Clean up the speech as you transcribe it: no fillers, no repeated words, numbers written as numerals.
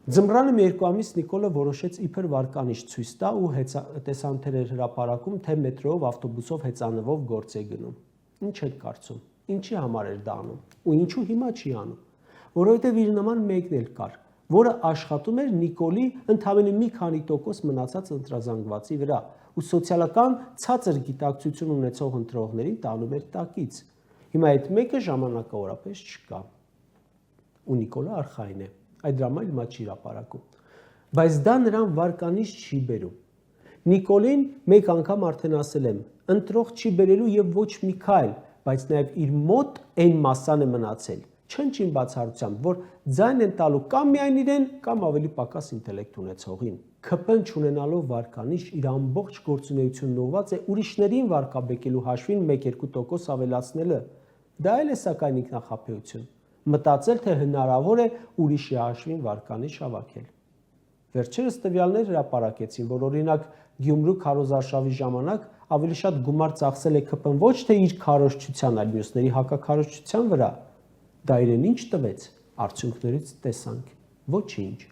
Ձմռանը մի երկու ամիս Նիկոլը որոշեց իբր վարկանիշ ցույց տա ու տեսանյութեր էր հրապարակում, թե մետրոյով, ավտոբուսով հեծանվով գործ է գնում։ Ինչ եք կարծում, ինչի համար էր դա անում ու ինչու հիմա չի անում։ Որովհետև իր նման մեկն էլ կար, որը աշխատում էր Նիկոլի ընդամենը մի քանի տոկոս մնացած ընտրազանգվածի վրա ու սոցիալական ցածր գիտակցություն ունեցող ընտրողներին տանում էր տակից։ Հիմա այդ մեկը ժամանակավորապես չկա։ Ու Նիկոլը արխային է։ Այդ դրամը հիմա չի հրապարակում։ Բայց դա նրան վարկանիշ չի բերում։ Նիկոլին մեկ անգամ արդեն ասել եմ, ընտրող չի բերելու եւ ոչ մի քայլ, բայց նաեւ իր մոտ այն մասան է մնացել, չնչին բացառությամբ, որ ձայն են տալու կամ միայն իրեն, կամ ավելի պակաս ինտելեկտ ունեցողին։ ՔՊ-ն չունենալով վարկանիշ իր ամբողջ գործունեությունն ուղղված է ուրիշներին վարկաբեկելու հաշվին 1-2% ավելացնելը։ Դա էլ է սակայն ինքնախաբեություն։ Մտածել, թե հնարավոր է ուրիշի հաշվին վարկանիշ հավաքել։ Վերջերս տվյալներ հրապարակեցին, որ օրինակ Գյումրու քարոզարշավի ժամանակ ավելի շատ գումար ծախսել է ՔՊ-ն ոչ թե իր քարոզչության, այլ մյուսների հակաքարոզչության վրա։ Դա իրեն ինչ տվեց, արդյունքներից տեսանք, ոչինչ։